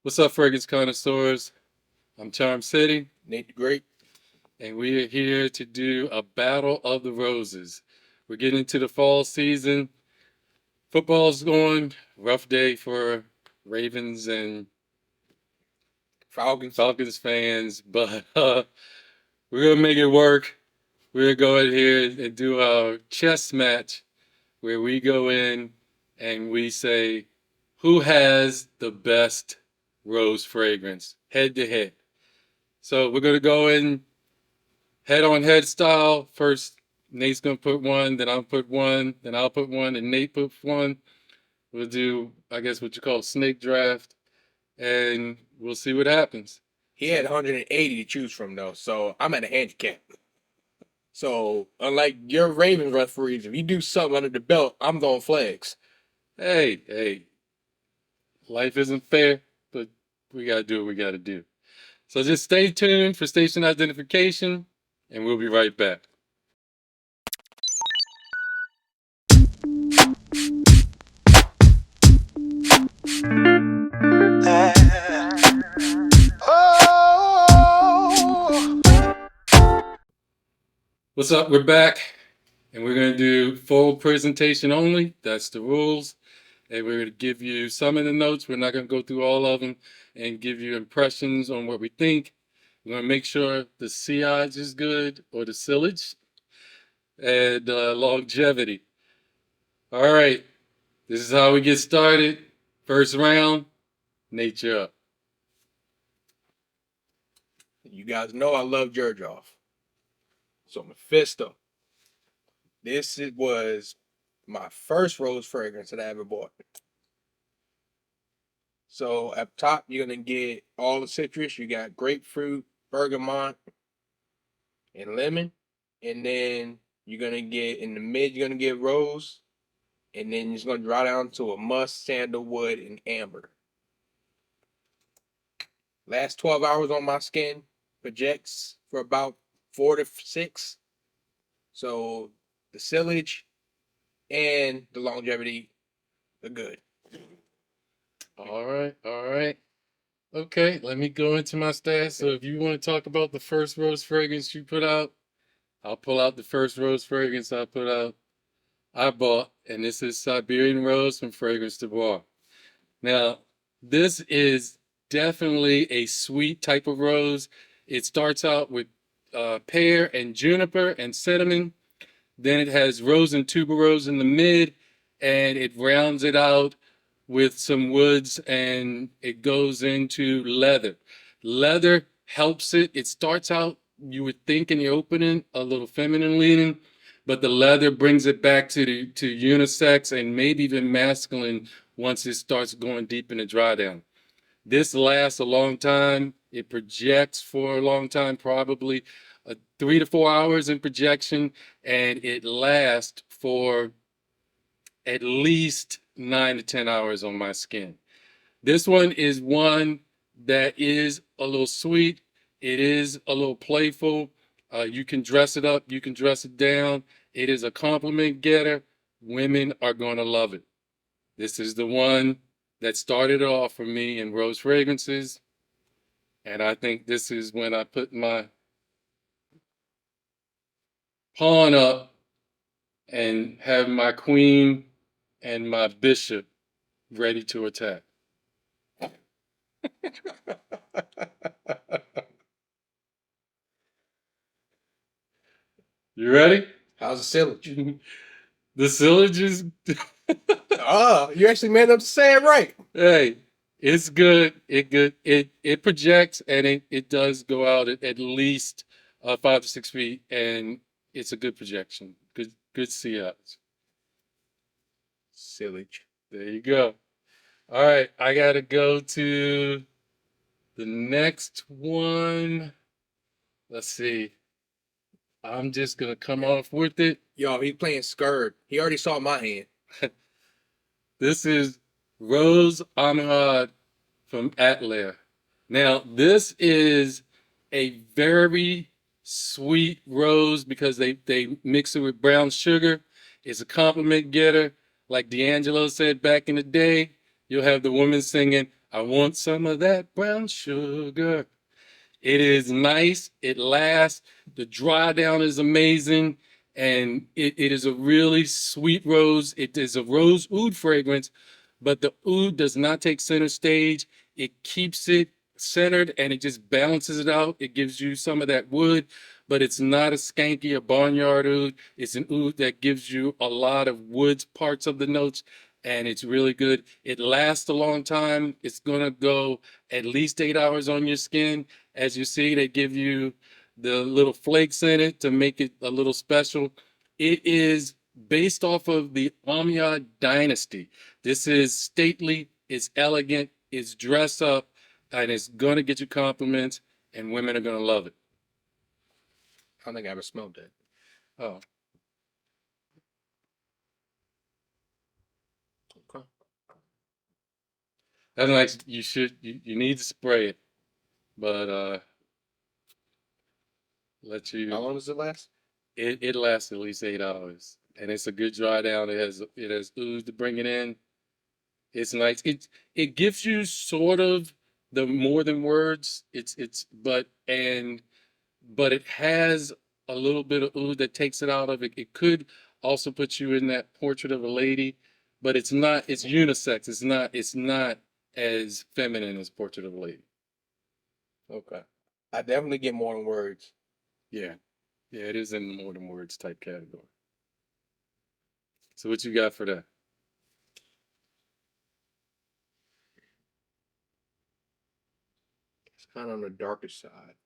What's up, Fragrance Connoisseurs? I'm Charm City, Nate the Great. and we are here to do a Battle of the Roses. We're getting into the fall season. Football's going. Rough day for Ravens and Falcons. Falcons fans, but we're going to make it work. We're going to go in here and do our chess match where we go in and we say, who has the best rose fragrance, head to head. So we're going to go in head on head style. First, Nate's gonna put one, then I'll put one, then I'll put one, and Nate puts one. We'll do, I guess, what you call snake draft, and we'll see what happens. He had 180 to choose from, though, so I'm at a handicap. So, unlike your Ravens referees, if you do something under the belt, I'm throwing flags. Hey, life isn't fair, but we gotta do what we gotta do. So just stay tuned for station identification, and we'll be right back. What's up? We're back, and we're going to do full presentation only. That's the rules. And we're going to give you some of the notes. We're not going to go through all of them and give you impressions on what we think. We're going to make sure the sillage is good, or the sillage, and longevity. All right, this is how we get started. First round, Nate, you're up. You guys know I love Georgioff. So, Mephisto. Was my first rose fragrance that I ever bought. So, up top, you're going to get all the citrus. You got grapefruit, bergamot, and lemon. And then you're going to get, in the mid, you're going to get rose. And then it's going to dry down to a musk, sandalwood, and amber. Last 12 hours on my skin projects for about 4 to 6. So the sillage and the longevity are good. All right. Okay, let me go into my stats. So if you want to talk about the first rose fragrance you put out, I'll pull out the first rose fragrance I bought, and this is Siberian Rose from Fragrance du Bois. Now, this is definitely a sweet type of rose. It starts out with pear and juniper and cinnamon. Then it has rose and tuberose in the mid, and it rounds it out with some woods, and it goes into leather. Leather helps it. It starts out, you would think in the opening, a little feminine leaning, but the leather brings it back to unisex and maybe even masculine once it starts going deep in the dry down. This lasts a long time. It projects for a long time, probably 3 to 4 hours in projection, and it lasts for at least 9 to 10 hours on my skin. This one is one that is a little sweet. It is a little playful. You can dress it up. You can dress it down. It is a compliment getter. Women are going to love it. This is the one that started off for me in rose fragrances. And I think this is when I put my pawn up and have my queen and my bishop ready to attack. You ready? How's the sillage? The sillage is, You actually made up to say it right. hey, it's good. It projects, and it does go out at least 5 to 6 feet, and it's a good projection. Good see outs. Sillage. There you go. All right, I gotta go to the next one. Let's see. I'm just gonna come off with it. Yo, he playing skirt. He already saw my hand. This is Rose Amarad from Atlair. Now, this is a very sweet rose because they mix it with brown sugar. It's a compliment getter. Like D'Angelo said back in the day, you'll have the woman singing, I want some of that brown sugar. It is nice. It lasts. The dry down is amazing. And it is a really sweet rose. It is a rose oud fragrance, but the oud does not take center stage. It keeps it centered and it just balances it out. It gives you some of that wood, but it's not a skanky or barnyard oud. It's an oud that gives you a lot of woods parts of the notes, and it's really good. It lasts a long time. It's gonna go at least 8 hours on your skin. As you see, they give you the little flakes in it to make it a little special. It is based off of the Amiad dynasty. This is stately, it's elegant, it's dress up, and it's gonna get you compliments, and women are gonna love it. I don't think I ever smelled that. Oh, Okay. that's nice. You need to spray it, but let How you long does it last? it lasts at least 8 hours, and it's a good dry down. It has ooze to bring it in. It's nice. It gives you sort of the more than words. It's but it has a little bit of ooh that takes it out of it. It could also put you in that portrait of a lady, but it's not. It's unisex. It's not as feminine as portrait of a lady. Okay. I definitely get more than words. Yeah, yeah. It is in the more than words type category. So what you got for that? It's kind of on the darker side.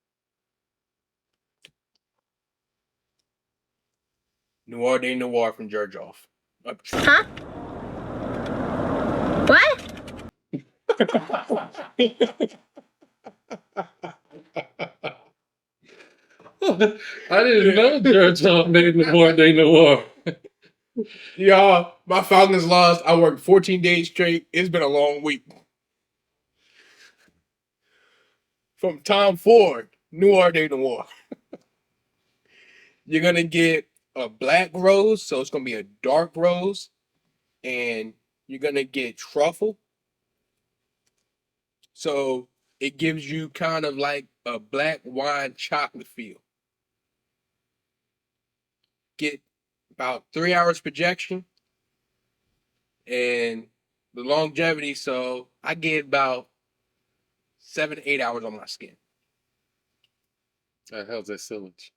Noir de Noir from Georgioff. Huh? What? I didn't know Churchill made Noir de Noir. Y'all, my Falcons lost. I worked 14 days straight. It's been a long week. From Tom Ford, Noir de Noir. You're gonna get a black rose, so it's gonna be a dark rose, and you're gonna get truffle. So it gives you kind of like a black wine chocolate feel. Get about 3 hours projection and the longevity. So I get about 7 to 8 hours on my skin. How's that sillage?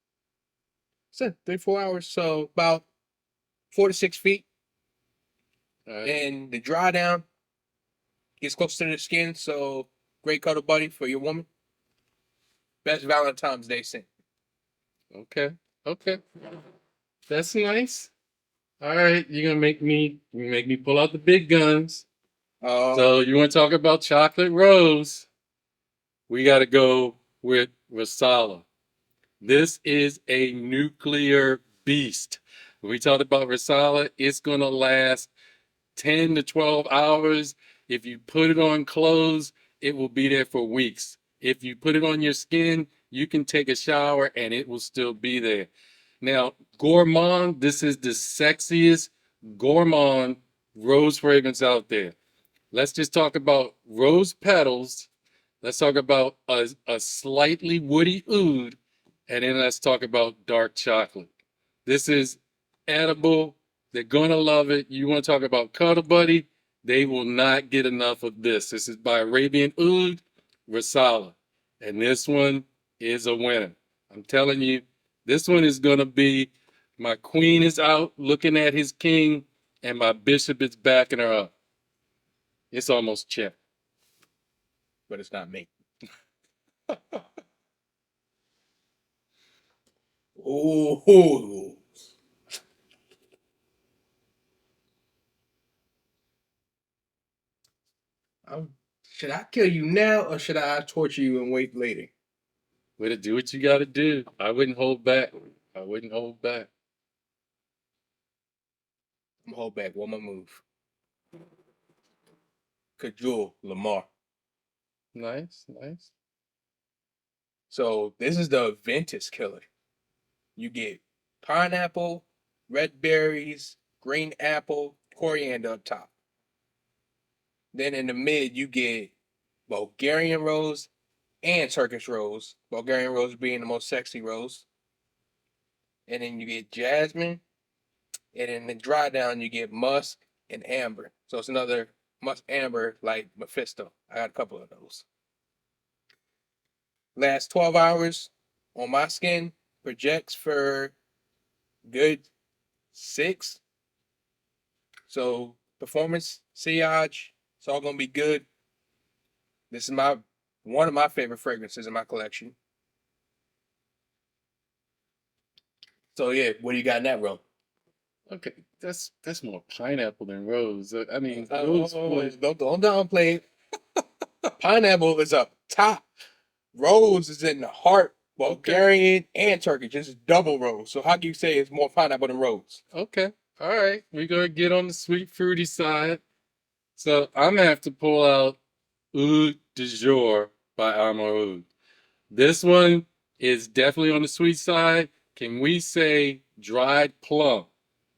So 3 4 hours. So about 4 to 6 feet. All right. And the dry down gets closer to the skin. So great cuddle buddy for your woman. Best Valentine's Day scent. Okay. Okay. That's nice. All right. You make me pull out the big guns. So you want to talk about chocolate rose? We got to go with Rasala. This is a nuclear beast. When we talked about Rasala, it's gonna last 10 to 12 hours. If you put it on clothes, it will be there for weeks. If you put it on your skin, you can take a shower and it will still be there. Now, Gourmand, this is the sexiest Gourmand rose fragrance out there. Let's just talk about rose petals. Let's talk about a slightly woody oud, and then let's talk about dark chocolate. This is edible. They're gonna love it. You want to talk about Cuddle Buddy? They will not get enough of this. This is by Arabian Oud, Rasala. And this one is a winner. I'm telling you, this one is gonna be my queen is out looking at his king, and my bishop is backing her up. It's almost checked. But it's not me. Ooh. Should I kill you now or should I torture you and wait later? Way to do what you gotta do. I wouldn't hold back. I wouldn't hold back. I'm gonna hold back one more move. Cajole Lamar. Nice, nice. So this is the Ventus killer. You get pineapple, red berries, green apple, coriander up top. Then in the mid, you get Bulgarian rose, and Turkish rose. Bulgarian rose being the most sexy rose. And then you get jasmine. And in the dry down, you get musk and amber. So it's another musk amber like Mephisto. I got a couple of those. Last 12 hours on my skin projects for good 6. So performance, sillage, it's all gonna be good. This is one of my favorite fragrances in my collection. So yeah, what do you got in that row? Okay, that's more pineapple than rose. I mean, rose was Don't downplay it. Pineapple is up top. Rose is in the heart. Bulgarian and Turkish. This is double rose. So how can you say it's more pineapple than rose? okay. All right, we're gonna get on the sweet fruity side. So I'm gonna have to pull out Oud de Jour by Amar Oud. This one is definitely on the sweet side. Can we say dried plum?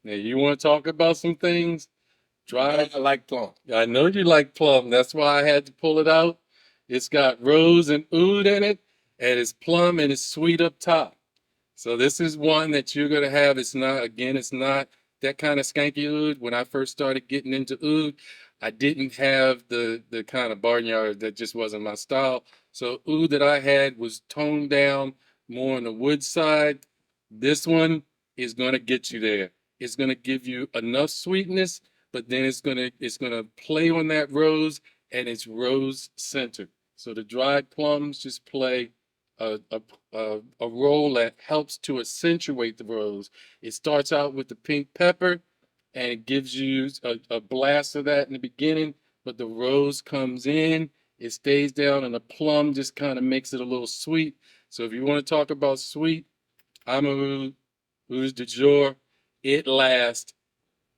Now you want to talk about some things? Dried. I like plum. I know you like plum. That's why I had to pull it out. It's got rose and oud in it, and it's plum and it's sweet up top. So this is one that you're gonna have. It's not that kind of skanky oud. When I first started getting into oud, I didn't have the kind of barnyard that just wasn't my style. So oud that I had was toned down more on the wood side. This one is gonna get you there. It's gonna give you enough sweetness, but then it's gonna play on that rose, and it's rose centered. So the dried plums just play a, a, a role that helps to accentuate the rose. It starts out with the pink pepper, and it gives you a blast of that in the beginning, but the rose comes in, it stays down, and the plum just kind of makes it a little sweet. So if you want to talk about sweet, Amarou, Rouge de Jour, it lasts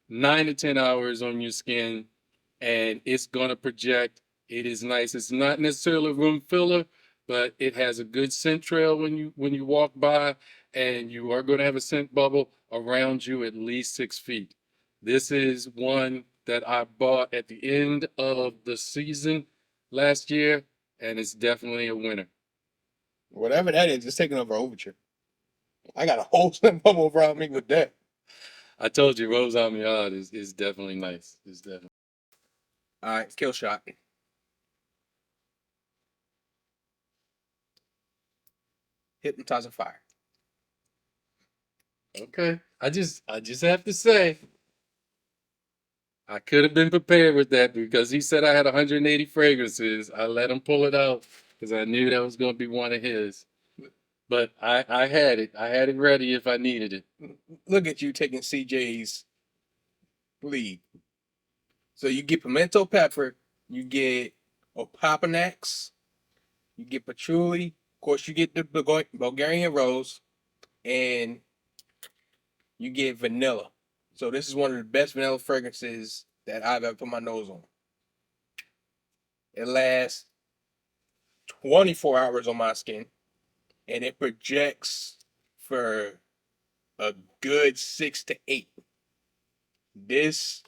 9 to 10 hours on your skin, and it's gonna project. It is nice. It's not necessarily a room filler, but it has a good scent trail when you walk by, and you are going to have a scent bubble around you at least 6 feet. This is one that I bought at the end of the season last year, and it's definitely a winner. Whatever that is, it's taking over Overture. I got a whole scent bubble around me with that. I told you, Rose Amiade is definitely nice. It's definitely. All right, kill shot. Hypnotizer fire. Okay. I just have to say, I could have been prepared with that because he said I had 180 fragrances. I let him pull it out because I knew that was going to be one of his. But I had it. I had it ready if I needed it. Look at you taking CJ's lead. So you get pimento pepper, you get opopanax, you get patchouli, of course you get the Bulgarian rose, and you get vanilla. So this is one of the best vanilla fragrances that I've ever put my nose on. It lasts 24 hours on my skin, and it projects for a good 6 to 8. This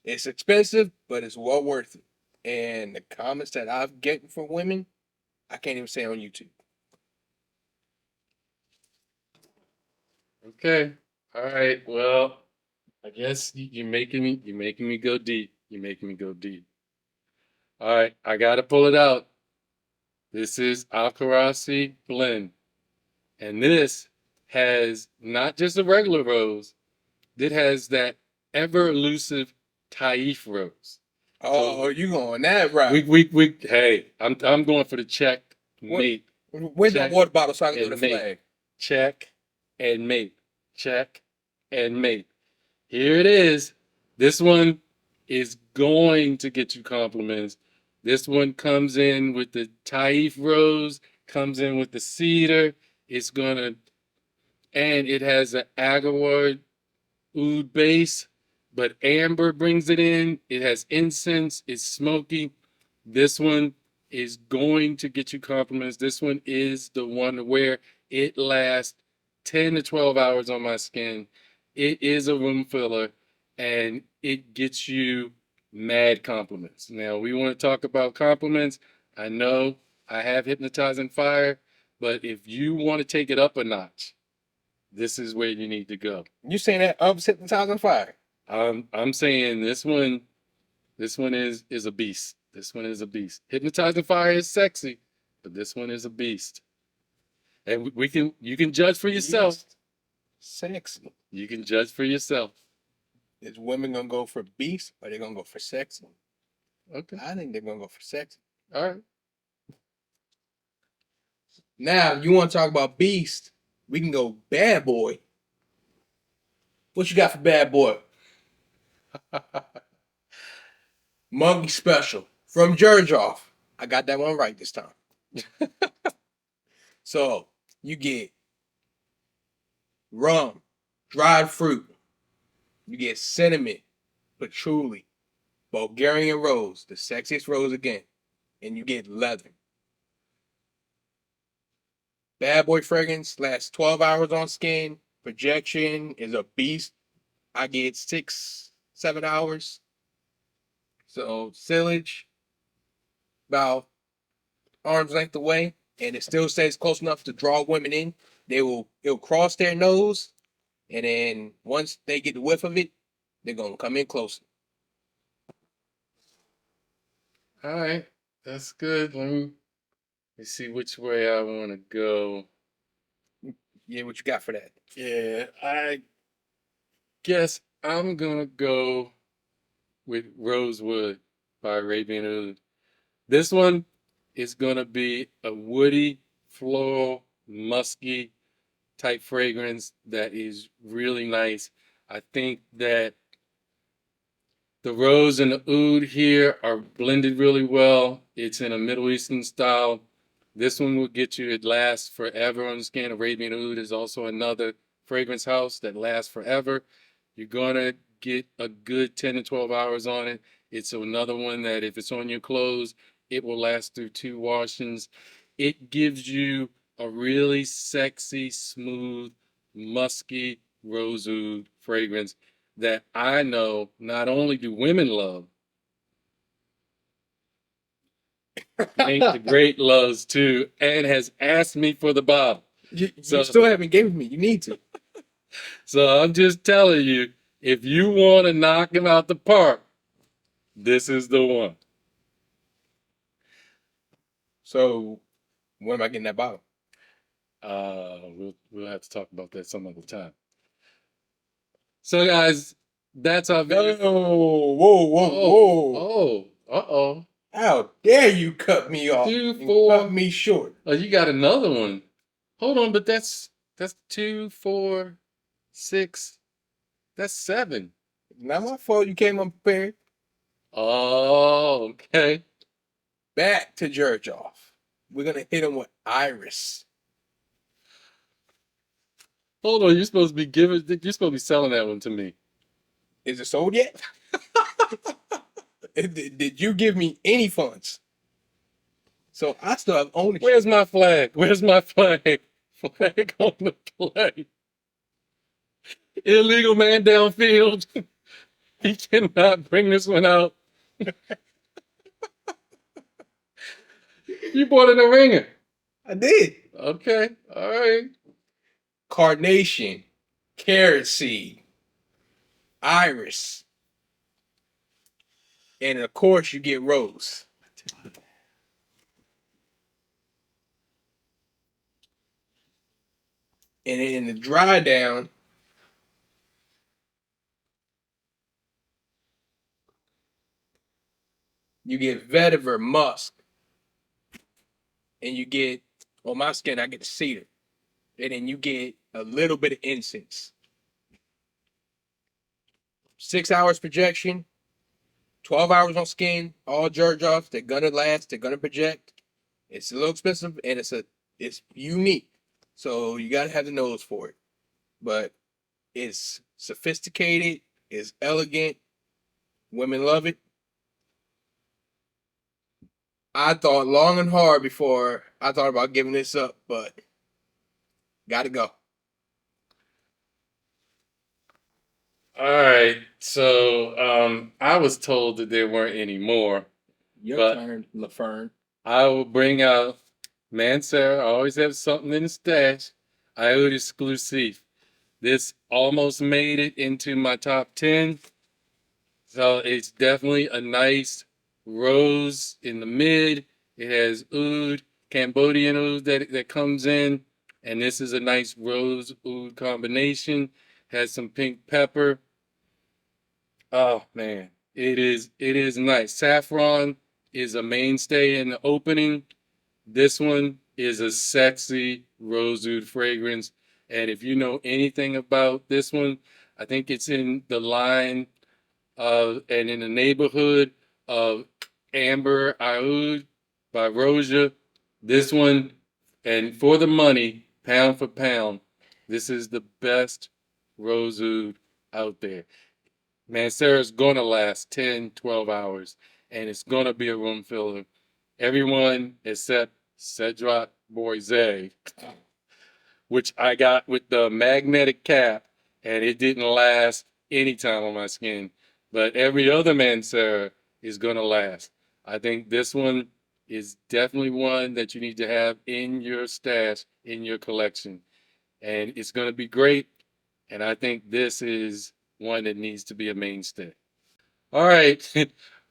it's expensive, but it's well worth it. And the comments that I've gotten from women, I can't even say on YouTube. Okay. All right. Well, I guess you're making me go deep. You're making me go deep. All right. I gotta pull it out. This is Alcarasi Blend. And this has not just a regular rose, it has that ever elusive Taif rose. Oh, you going that route? Hey, I'm going for the check mate. Where's that Check water bottle so I can do the and mate. flag? Check and mate. Check and mate. Here it is. This one is going to get you compliments. This one comes in with the Taif rose, comes in with the cedar. It's gonna, and it has an agarwood oud base, but amber brings it in. It has incense. It's smoky. This one is going to get you compliments. This one is the one where it lasts 10 to 12 hours on my skin. It is a room filler, and it gets you mad compliments. Now, we want to talk about compliments. I know I have hypnotizing fire, but if you want to take it up a notch, this is where you need to go. You saying that up hypnotizing fire? I'm saying this one is a beast. This one is a beast. Hypnotizing fire is sexy, but this one is a beast. And you can judge for yourself. Beast. Sexy. You can judge for yourself. Is women gonna go for beast or they gonna go for sexy? Okay. I think they're gonna go for sexy. All right. Now, you want to talk about beast? We can go bad boy. What you got for bad boy? Monkey special from Jerjoff. I got that one right this time. So you get rum, dried fruit. You get cinnamon, patchouli, Bulgarian rose, the sexiest rose again, and you get leather. Bad boy fragrance lasts 12 hours on skin. Projection is a beast. I get 6-7 hours. So sillage about arm's length away, and it still stays close enough to draw women in. It'll cross their nose, and then once they get the whiff of it, they're gonna come in closer. All right. That's good. Let me see which way I want to go. Yeah, what you got for that? Yeah, I guess I'm gonna go with Rosewood by Arabian Oud. This one is gonna be a woody, floral, musky type fragrance that is really nice. I think that the rose and the oud here are blended really well. It's in a Middle Eastern style. This one will get you, it lasts forever on the skin. Arabian Oud is also another fragrance house that lasts forever. You're gonna get a good 10 to 12 hours on it. It's another one that if it's on your clothes, it will last through 2 washings. It gives you a really sexy, smooth, musky rose oud fragrance that I know not only do women love, Ain't the Great loves too, and has asked me for the bottle. You So- still haven't given me. You need to. So I'm just telling you, if you want to knock him out the park, this is the one. So when am I getting that bottle? We'll have to talk about that some other time. So guys, that's our No, video. whoa, whoa. Oh, uh-oh. How dare you cut me off 2, and 4. cut me short? Oh, you got another one. Hold on, but that's 2, 4, 6. That's 7. Not my fault you came unprepared. Oh, okay. Back to Jerjoff. We're gonna hit him with Iris. Hold on, you're supposed to be selling that one to me. Is it sold yet? Did you give me any funds? So I still have ownership. Where's my flag? Where's my flag? Flag on the play. Illegal man downfield. He cannot bring this one out. You bought in a ringer. I did. Okay, all right. Carnation, carrot seed, iris, and of course you get rose. And in the dry down, you get vetiver musk. And you get, on my skin, I get the cedar. And then you get a little bit of incense. 6 hours projection, 12 hours on skin, all Jerjoffs. They're gonna last, they're gonna project. It's a little expensive and it's unique. So you gotta have the nose for it. But it's sophisticated, it's elegant. Women love it. I thought long and hard before I thought about giving this up, but gotta go. All right. So I was told that there weren't any more, Your but turn, LaFern. I will bring out Mansera. I always have something in the stash. Iota exclusive. This almost made it into my top 10. So it's definitely a nice rose in the mid. It has oud, Cambodian oud that comes in. And this is a nice rose oud combination. Has some pink pepper. Oh man, it is nice. Saffron is a mainstay in the opening. This one is a sexy rose oud fragrance. And if you know anything about this one, I think it's in the line and in the neighborhood of Amber Oud by Roja. This one, and for the money, pound for pound, this is the best rose oud out there. Mancera's gonna last 10, 12 hours, and it's gonna be a room filler. Everyone except Cedric Boise, which I got with the magnetic cap, and it didn't last any time on my skin. But every other Mancera is gonna last. I think this one is definitely one that you need to have in your stash, in your collection, and it's gonna be great. And I think this is one that needs to be a mainstay. All right.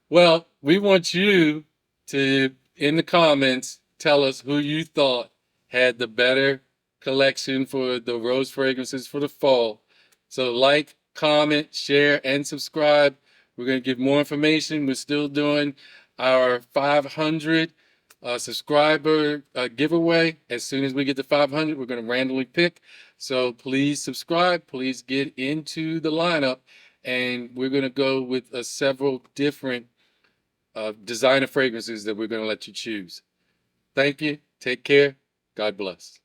Well, we want you to, in the comments, tell us who you thought had the better collection for the rose fragrances for the fall. So, like, comment, share, and subscribe. We're going to give more information. We're still doing our 500 subscriber giveaway. As soon as we get to 500, we're going to randomly pick. So, please subscribe. Please get into the lineup, and we're going to go with several different designer fragrances that we're going to let you choose. Thank you. Take care. God bless.